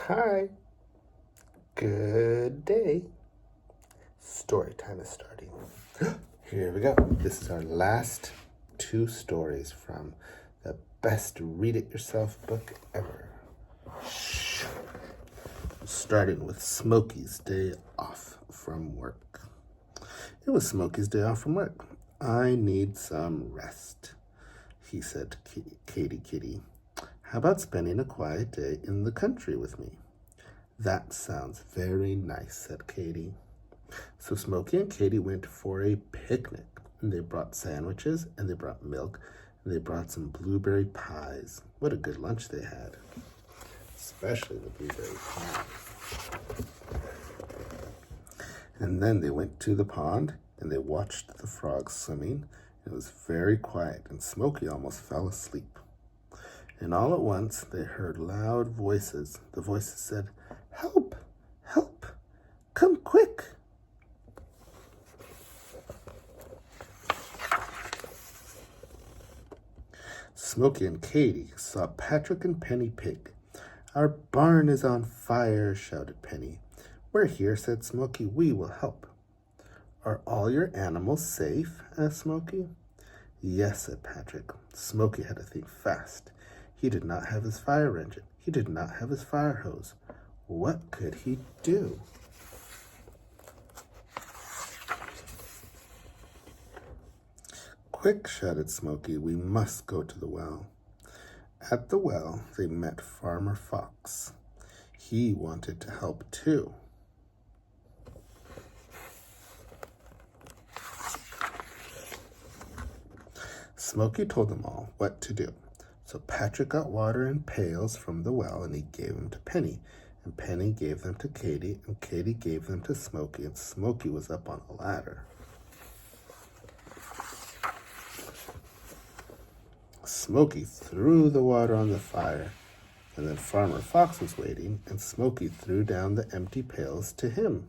Hi, good day. Story time is starting. Here we go. This is our last two stories from the best read it yourself book ever. Starting with Smokey's day off from work. It was Smokey's day off from work. I need some rest, he said to Katy Kitty. How about spending a quiet day in the country with me? That sounds very nice, said Katy. So Smokey and Katy went for a picnic, and they brought sandwiches, and they brought milk, and they brought some blueberry pies. What a good lunch they had, especially the blueberry pies. And then they went to the pond, and they watched the frogs swimming. It was very quiet, and Smokey almost fell asleep. And all at once they heard loud voices. The voices said, "Help! Help! Come quick!" Smokey and Katy saw Patrick and Penny Pig. "Our barn is on fire," shouted Penny. "We're here," said Smokey. "We will help." "Are all your animals safe?" asked Smokey. "Yes," said Patrick. Smokey had to think fast. He did not have his fire engine. He did not have his fire hose. What could he do? "Quick," shouted Smokey, "we must go to the well." At the well, they met Farmer Fox. He wanted to help too. Smokey told them all what to do. So Patrick got water in pails from the well, and he gave them to Penny. And Penny gave them to Katy, and Katy gave them to Smokey, and Smokey was up on a ladder. Smokey threw the water on the fire, and then Farmer Fox was waiting, and Smokey threw down the empty pails to him.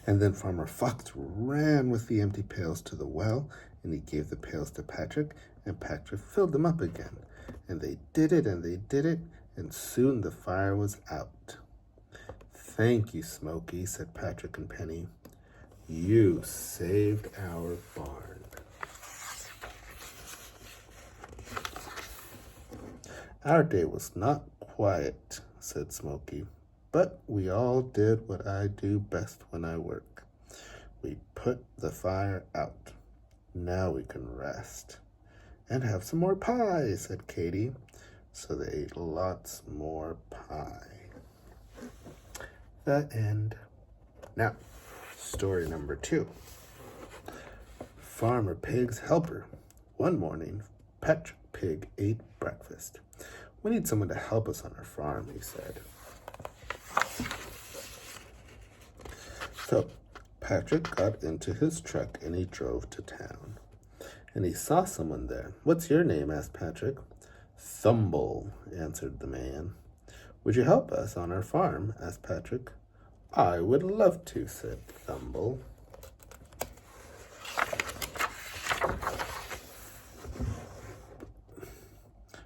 And then Farmer Fox ran with the empty pails to the well, and he gave the pails to Patrick, and Patrick filled them up again. And they did it, and they did it, and soon the fire was out. "Thank you, Smokey," said Patrick and Penny. "You saved our barn." "Our day was not quiet," said Smokey. "But we all did what I do best when I work. We put the fire out. Now we can rest." "And have some more pie," said Katy. So they ate lots more pie. The end. Now, story number 2. Farmer Pig's helper. One morning, Patrick Pig ate breakfast. "We need someone to help us on our farm," he said. So Patrick got into his truck and he drove to town. And he saw someone there. "What's your name?" asked Patrick. "Thumble," answered the man. "Would you help us on our farm?" asked Patrick. "I would love to," said Thumble.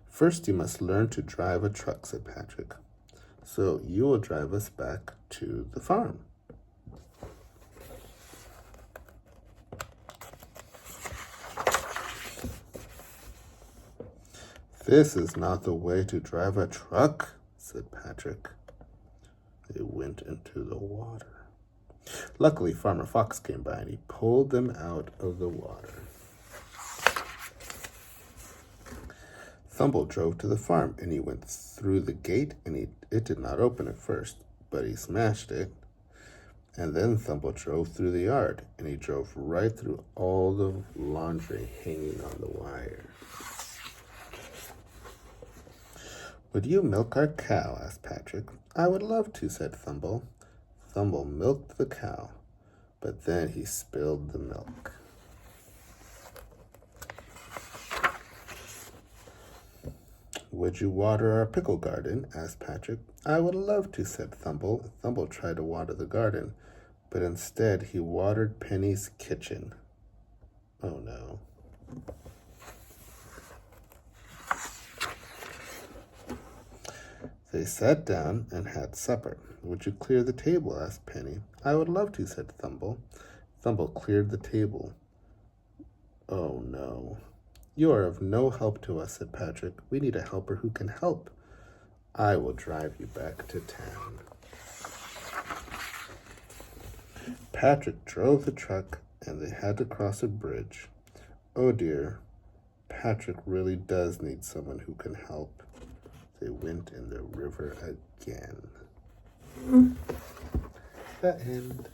"First you must learn to drive a truck," said Patrick. "So you will drive us back to the farm." "This is not the way to drive a truck," said Patrick. They went into the water. Luckily, Farmer Fox came by and he pulled them out of the water. Thumble drove to the farm and he went through the gate, and it did not open at first, but he smashed it. And then Thumble drove through the yard, and he drove right through all the laundry hanging on the wire. "Would you milk our cow?" asked Patrick. "I would love to," said Thumble. Thumble milked the cow, but then he spilled the milk. "Would you water our pickle garden?" asked Patrick. "I would love to," said Thumble. Thumble tried to water the garden, but instead he watered Penny's kitchen. Oh no. They sat down and had supper. Would you clear the table? Asked Penny. I would love to, said Thumble. Thumble cleared the table. Oh no. You are of no help to us, said Patrick. We need a helper who can help. I will drive you back to town. Patrick drove the truck, and they had to cross a bridge. Oh dear, Patrick really does need someone who can help. They went in the river again. The end.